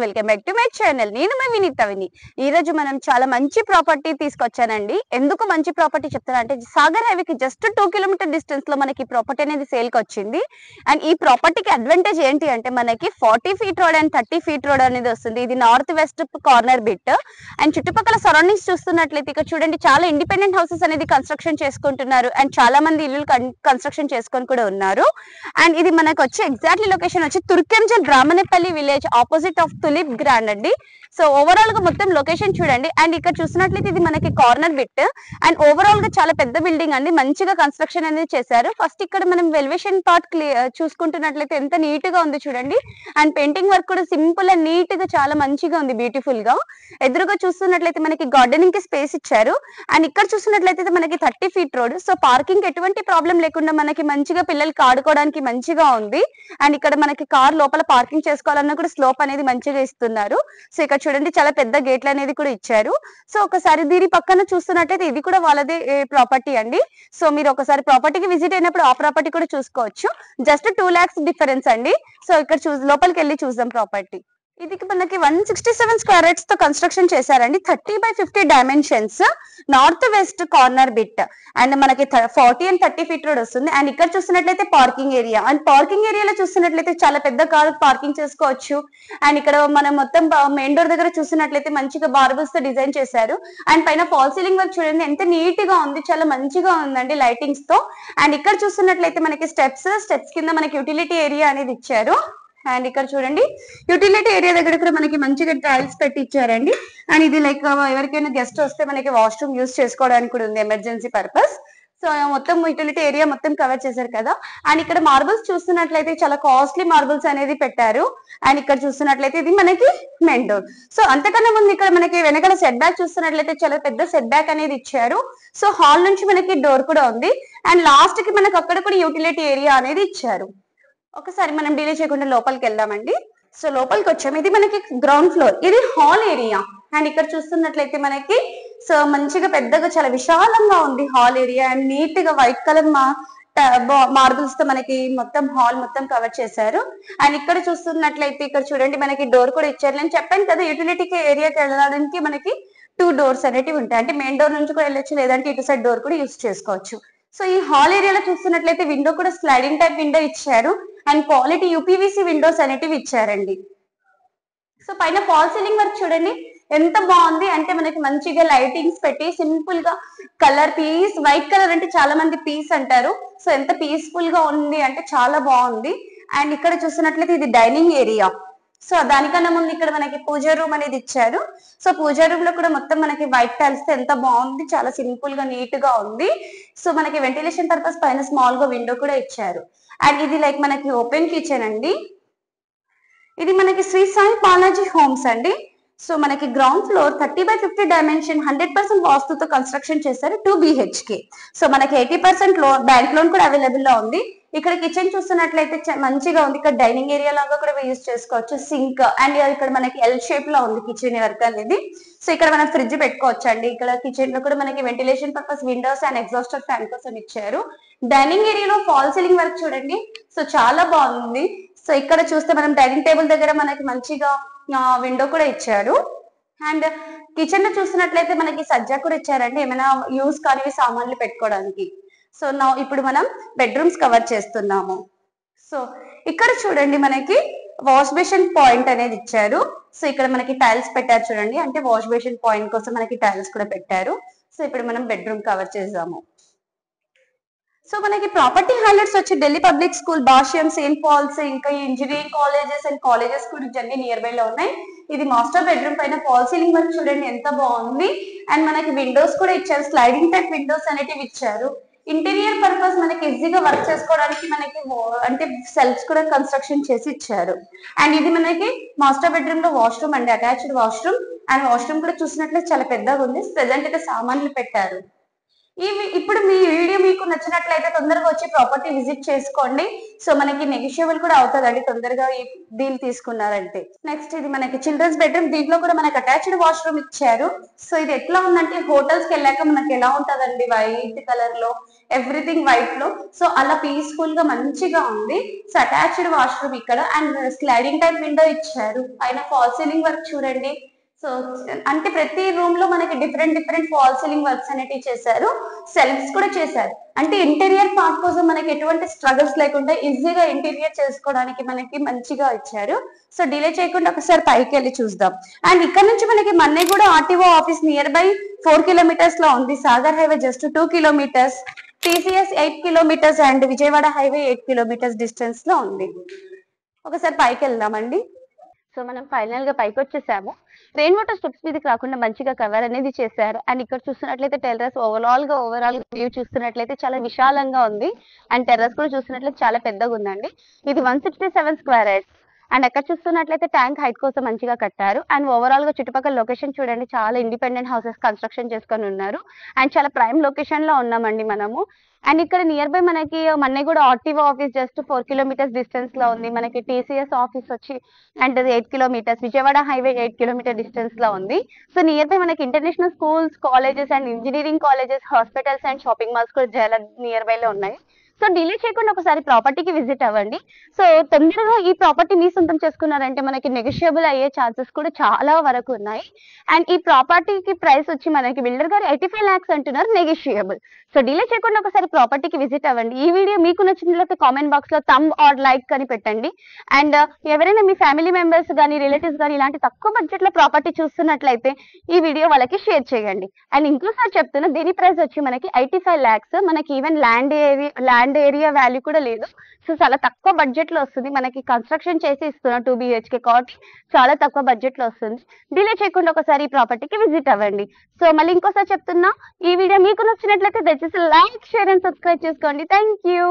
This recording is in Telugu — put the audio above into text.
Welcome back to my channel. నేను మీ వినీతవిని. ఈ రోజు మనం చాలా మంచి ప్రాపర్టీ తీసుకొచ్చానండి. ఎందుకు మంచి ప్రాపర్టీ చెప్తాను అంటే సాగర్ హైవేకి జస్ట్ 2 కిలోమీటర్ డిస్టెన్స్ లో మనకి ప్రాపర్టీ అనేది సేల్ కి వచ్చింది. అండ్ ఈ ప్రాపర్టీకి అడ్వాంటేజ్ ఏంటి అంటే మనకి 40 feet road and 30 feet road అనేది వస్తుంది. ఇది north west corner bit. And చుట్టుపక్కల సరౌండింగ్స్ చూస్తున్నట్లయితే ఇక్కడ చూడండి చాలా ఇండిపెండెంట్ హౌసెస్ అనేది కన్స్ట్రక్షన్ చేసుకుంటున్నారు. అండ్ చాలా మంది ఇల్లు కన్స్ట్రక్షన్ చేసుకొని కూడా ఉన్నారు. అండ్ ఇది మనకు వచ్చి ఎగ్జాక్ట్లీ లొకేషన్ వచ్చి Turkayamjal Brahmanapalli village opposite of tulip grand అండి. సో ఓవరాల్ గా మొత్తం లొకేషన్ చూడండి. అండ్ ఇక్కడ చూసినట్లయితే ఇది మనకి కార్నర్ బిట్. అండ్ ఓవరాల్ గా చాలా పెద్ద బిల్డింగ్ అండి. మంచిగా కన్స్ట్రక్షన్ అనేది చేశారు. ఫస్ట్ ఇక్కడ మనం ఎలివేషన్ పార్ట్ చూసుకుంటున్నట్లయితే ఎంత నీట్ గా ఉంది చూడండి. అండ్ పెయింటింగ్ వర్క్ కూడా సింపుల్ అండ్ నీట్ గా చాలా మంచిగా ఉంది, బ్యూటిఫుల్ గా. ఎదురుగా చూస్తున్నట్లయితే మనకి గార్డెనింగ్ కి స్పేస్ ఇచ్చారు. అండ్ ఇక్కడ చూస్తున్నట్లయితే మనకి 30 ఫీట్ రోడ్. సో పార్కింగ్ ఎటువంటి ప్రాబ్లం లేకుండా మనకి మంచిగా పిల్లలకి ఆడుకోవడానికి మంచిగా ఉంది. అండ్ ఇక్కడ మనకి కార్ లోపల పార్కింగ్ చేసుకోవాలన్నా కూడా స్లోప్ అనేది మంచిగా ఇస్తున్నారు. సో ఇక్కడ చూడండి చాలా పెద్ద గేట్లు అనేది కూడా ఇచ్చారు. సో ఒకసారి దీని పక్కన చూస్తున్నట్లయితే ఇది కూడా వాళ్ళదే ప్రాపర్టీ అండి. సో మీరు ఒకసారి ప్రాపర్టీకి విజిట్ అయినప్పుడు ఆ ప్రాపర్టీ కూడా చూసుకోవచ్చు. జస్ట్ 2 lakhs డిఫరెన్స్ అండి. సో ఇక్కడ లోపలికి వెళ్ళి చూద్దాం ప్రాపర్టీ. ఇది మనకి 167 స్క్వేర్ యార్డ్స్ తో కన్స్ట్రక్షన్ చేశారండి. 30x50 dimensions, north west corner bit. And మనకి 40 and 30 ఫీట్ రోడ్ వస్తుంది. అండ్ ఇక్కడ చూస్తున్నట్లయితే పార్కింగ్ ఏరియా. అండ్ పార్కింగ్ ఏరియాలో చూస్తున్నట్లయితే చాలా పెద్ద కార్ పార్కింగ్ చేసుకోవచ్చు. అండ్ ఇక్కడ మనం మొత్తం మెయిన్ డోర్ దగ్గర చూస్తున్నట్లయితే మంచిగా మార్బుల్స్ తో డిజైన్ చేశారు. అండ్ పైన ఫాల్ సీలింగ్ వర్క్ చూడండి ఎంత నీట్ గా ఉంది, చాలా మంచిగా ఉందండి లైటింగ్స్ తో. అండ్ ఇక్కడ చూస్తున్నట్లయితే మనకి స్టెప్స్ కింద మనకి యూటిలిటీ ఏరియా అనేది ఇచ్చారు. అండ్ ఇక్కడ చూడండి యూటిలిటీ ఏరియా దగ్గర కూడా మనకి మంచిగా టైల్స్ పెట్టి ఇచ్చారండి. అండ్ ఇది లైక్ ఎవరికైనా గెస్ట్ వస్తే మనకి వాష్రూమ్ యూజ్ చేసుకోవడానికి కూడా ఉంది, ఎమర్జెన్సీ పర్పస్. సో మొత్తం యూటిలిటీ ఏరియా మొత్తం కవర్ చేశారు కదా. అండ్ ఇక్కడ మార్బుల్స్ చూస్తున్నట్లయితే చాలా కాస్ట్లీ మార్బుల్స్ అనేది పెట్టారు. అండ్ ఇక్కడ చూస్తున్నట్లయితే ఇది మనకి మెయిన్ డోర్. సో అంతకన్నా ముందు ఇక్కడ మనకి వెనకాల సెట్ బ్యాక్ చూస్తున్నట్లయితే చాలా పెద్ద సెట్ బ్యాక్ అనేది ఇచ్చారు. సో హాల్ నుంచి మనకి డోర్ కూడా ఉంది. అండ్ లాస్ట్ కి మనకి అక్కడ కూడా యూటిలిటీ ఏరియా అనేది ఇచ్చారు. ఒకసారి మనం డిలే చేయకుండా లోపలికి వెళ్దామండి. సో లోపలికి వచ్చాము. ఇది మనకి గ్రౌండ్ ఫ్లోర్, ఇది హాల్ ఏరియా. అండ్ ఇక్కడ చూస్తున్నట్లయితే మనకి సో మంచిగా పెద్దగా చాలా విశాలంగా ఉంది హాల్ ఏరియా. అండ్ నీట్ గా వైట్ కలర్ మార్బుల్స్ తో మనకి మొత్తం హాల్ మొత్తం కవర్ చేశారు. అండ్ ఇక్కడ చూస్తున్నట్లయితే ఇక్కడ చూడండి మనకి డోర్ కూడా ఇచ్చారు. నేను చెప్పాను కదా యూటిలిటీకి ఏరియాకి వెళ్ళడానికి మనకి 2 doors అనేటివి ఉంటాయి. అంటే మెయిన్ డోర్ నుంచి కూడా వెళ్ళొచ్చు, లేదంటే ఇటు సైడ్ డోర్ కూడా యూజ్ చేసుకోవచ్చు. సో ఈ హాల్ ఏరియాలో చూస్తున్నట్లయితే విండో కూడా స్లైడింగ్ టైప్ విండో ఇచ్చారు. అండ్ క్వాలిటీ యూపీవీసీ విండోస్ అనేటివి ఇచ్చారండి. సో పైన ఫాల్ సీలింగ్ వర్క్ చూడండి ఎంత బాగుంది. అంటే మనకి మంచిగా లైటింగ్స్ పెట్టి సింపుల్ గా కలర్ పీస్, వైట్ కలర్ అంటే చాలా మంది పీస్ అంటారు. సో ఎంత పీస్ఫుల్ గా ఉంది అంటే చాలా బాగుంది. అండ్ ఇక్కడ చూస్తున్నట్లయితే ఇది డైనింగ్ ఏరియా. సో దానికన్నా ముందు ఇక్కడ మనకి పూజ రూమ్ అనేది ఇచ్చారు. సో పూజ రూమ్ లో కూడా మొత్తం మనకి వైట్ టైల్స్ తో ఎంత బాగుంది, చాలా సింపుల్ గా నీట్ గా ఉంది. సో మనకి వెంటిలేషన్ పర్పస్ పైన స్మాల్ గా విండో కూడా ఇచ్చారు. అండ్ ఇది లైక్ మనకి ఓపెన్ కిచెన్ అండి. ఇది మనకి శ్రీ సాయి బాలాజీ హోమ్స్ అండి. సో మనకి గ్రౌండ్ ఫ్లోర్ 30x50 డైమెన్షన్ 100% వాస్తుతో కన్స్ట్రక్షన్ చేశారు. 2 BHK. సో మనకి 80% బ్యాంక్ లోన్ కూడా అవైలబుల్ లో ఉంది. ఇక్కడ కిచెన్ చూస్తున్నట్లయితే మంచిగా ఉంది. ఇక్కడ డైనింగ్ ఏరియా లాగా కూడా యూజ్ చేసుకోవచ్చు. సింక్ అండ్ ఇక్కడ మనకి ఎల్ షేప్ లో ఉంది కిచెన్ వర్క్ అనేది. సో ఇక్కడ మనం ఫ్రిడ్జ్ పెట్టుకోవచ్చు అండి. ఇక్కడ కిచెన్ లో కూడా మనకి ventilation purpose Windows and exhauster fan కోసం ఇచ్చారు. డైనింగ్ ఏరియాలో ఫాల్ సీలింగ్ వర్క్ చూడండి. సో చాలా బాగుంది. సో ఇక్కడ చూస్తే మనం డైనింగ్ టేబుల్ దగ్గర మనకి మంచిగా విండో కూడా ఇచ్చారు. అండ్ కిచెన్ లో చూస్తున్నట్లయితే మనకి సజ్జా కూడా ఇచ్చారండి, ఏమైనా యూస్ కానివి సామాన్లు పెట్టుకోవడానికి. సో ఇప్పుడు మనం బెడ్రూమ్స్ కవర్ చేస్తున్నాము. సో ఇక్కడ చూడండి మనకి వాష్ బేసిన్ పాయింట్ అనేది ఇచ్చారు. సో ఇక్కడ మనకి టైల్స్ పెట్టారు చూడండి, అంటే వాష్ బేసిన్ పాయింట్ కోసం మనకి టైల్స్ కూడా పెట్టారు. సో ఇప్పుడు మనం బెడ్రూమ్ కవర్ చేద్దాము. సో మనకి ప్రాపర్టీ హైలైట్స్ వచ్చి ఢిల్లీ పబ్లిక్ స్కూల్, భాష్యం, సెయింట్ పాల్స్, ఇంకా ఇంజనీరింగ్ కాలేజెస్ అండ్ కాలేజెస్ కూడా అన్ని నియర్ బై లో ఉన్నాయి. ఇది మాస్టర్ బెడ్రూమ్ పైన ఫాల్ సీలింగ్ వర్క్ చూడండి ఎంత బాగుంది. అండ్ మనకి విండోస్ కూడా ఇచ్చారు, స్లైడింగ్ టైప్ విండోస్ అనేటివి ఇచ్చారు. ఇంటీరియర్ పర్పస్ మనకి ఈజీగా వర్క్ చేసుకోవడానికి మనకి అంటే సెల్ఫ్స్ కూడా కన్స్ట్రక్షన్ చేసి ఇచ్చారు. అండ్ ఇది మనకి మాస్టర్ బెడ్రూమ్ లో వాష్రూమ్ అండి, అటాచ్డ్ వాష్రూమ్. అండ్ వాష్రూమ్ కూడా చూసినట్లయితే చాలా పెద్దగా ఉంది. ప్రెసెంట్ అయితే సామాన్లు పెట్టారు. ఇప్పుడు మీ వీడియో మీకు నచ్చినట్లయితే తొందరగా వచ్చి ప్రాపర్టీ విజిట్ చేసుకోండి. సో మనకి నెగిషియబుల్ కూడా అవుతుందండి తొందరగా ఈ డీల్ తీసుకున్నారంటే. నెక్స్ట్ ఇది మనకి చిల్డ్రన్స్ బెడ్రూమ్. దీంట్లో కూడా మనకి అటాచ్డ్ వాష్రూమ్ ఇచ్చారు. సో ఇది ఎట్లా ఉందంటే హోటల్స్ కి వెళ్ళాక మనకి ఎలా ఉంటదండి, వైట్ కలర్ లో ఎవ్రీథింగ్ వైట్ లో. సో అలా పీస్ఫుల్ గా మంచిగా ఉంది. సో అటాచ్డ్ వాష్రూమ్ ఇక్కడ అండ్ స్లైడింగ్ టైప్ విండో ఇచ్చారు. పైన ఫాల్ సీలింగ్ వర్క్ చూడండి. సో అంటే ప్రతి రూమ్ లో మనకి డిఫరెంట్ ఫాల్ సీలింగ్ వర్క్స్ అనేటివి చేశారు. సెల్ఫ్స్ కూడా చేశారు. అంటే ఇంటీరియర్ పార్ట్ కోసం మనకి ఎటువంటి స్ట్రగుల్స్ లేకుండా ఈజీగా ఇంటీరియర్ చేసుకోవడానికి మనకి మంచిగా ఇచ్చారు. సో డిలే చేయకుండా ఒకసారి పైకి వెళ్ళి చూద్దాం. అండ్ ఇక్కడ నుంచి మనకి Manneguda RTO office near by 4 kilometres లో ఉంది. Sagar highway just 2 kilometres, TCS 8 kilometres and Vijayawada highway 8 kilometres distance లో ఉంది. ఒకసారి పైకి వెళ్దామండి. సో మనం ఫైనల్ గా పైకి వచ్చేసాము. రెయిన్ వాటర్ స్టెప్స్ మీదకి రాకుండా మంచిగా కవర్ అనేది చేశారు. అండ్ ఇక్కడ చూస్తున్నట్లయితే టెర్రస్ ఓవరాల్ గా వ్యూ చూస్తున్నట్లయితే చాలా విశాలంగా ఉంది. అండ్ టెర్రస్ కూడా చూస్తున్నట్లయితే చాలా పెద్దగా ఉందండి. ఇది 167 స్క్వేర్ యార్డ్స్. అండ్ అక్కడ చూస్తున్నట్లయితే ట్యాంక్ హైట్ కోసం మంచిగా కట్టారు. అండ్ ఓవరాల్ గా చుట్టుపక్కల లొకేషన్ చూడండి, చాలా ఇండిపెండెంట్ హౌసెస్ కన్స్ట్రక్షన్ చేసుకొని ఉన్నారు. అండ్ చాలా ప్రైమ్ లొకేషన్ లో ఉన్నామండి మనము. అండ్ ఇక్కడ నియర్ బై మనకి Manneguda RTO office just 4 kilometers distance లో ఉంది. మనకి టీసీఎస్ ఆఫీస్ వచ్చి and 8 kilometers, Vijayawada highway 8 kilometer distance లో ఉంది. సో నియర్ బై మనకి international schools, colleges and engineering colleges, hospitals and shopping malls కూడా చాలా నియర్ బై లో ఉన్నాయి. సో డిలే చేయకుండా ఒకసారి ప్రాపర్టీకి విజిట్ అవ్వండి. సో తొందరగా ఈ ప్రాపర్టీ మీ సొంతం చేసుకున్నారంటే మనకి నెగోషియబుల్ అయ్యే ఛాన్సెస్ కూడా చాలా వరకు ఉన్నాయి. అండ్ ఈ ప్రాపర్టీకి ప్రైస్ వచ్చి మనకి బిల్డర్ గారు 85 lakhs అంటున్నారు, నెగోషియబుల్. సో డిలే చేయకుండా ఒకసారి ప్రాపర్టీకి విజిట్ అవ్వండి. ఈ వీడియో మీకు నచ్చినట్లయితే కామెంట్ బాక్స్ లో థంబ్ ఆర్ లైక్ అని పెట్టండి. అండ్ ఎవరైనా మీ ఫ్యామిలీ మెంబర్స్ కానీ రిలేటివ్స్ కానీ ఇలాంటి తక్కువ బడ్జెట్ లో ప్రాపర్టీ చూస్తున్నట్లయితే ఈ వీడియో వాళ్ళకి షేర్ చేయండి. అండ్ ఇంకోసారి చెప్తున్నా, దీని ప్రైస్ వచ్చి మనకి 85 lakhs. మనకి ఈవెన్ ల్యాండ్ ఏరియా వాల్యూ కూడా లేదు. సో చాలా తక్కువ బడ్జెట్ లో వస్తుంది. మనకి కన్స్ట్రక్షన్ చేసి ఇస్తున్నా 2 BHK కాబట్టి చాలా తక్కువ బడ్జెట్ లో వస్తుంది. డిలే చేయకుండా ఒకసారి ఈ ప్రాపర్టీకి విజిట్ అవ్వండి. సో మళ్ళీ ఇంకోసారి చెప్తున్నా, ఈ వీడియో మీకు నచ్చినట్లయితే దయచేసి లైక్, షేర్ అండ్ సబ్స్క్రైబ్ చేసుకోండి. Thank you.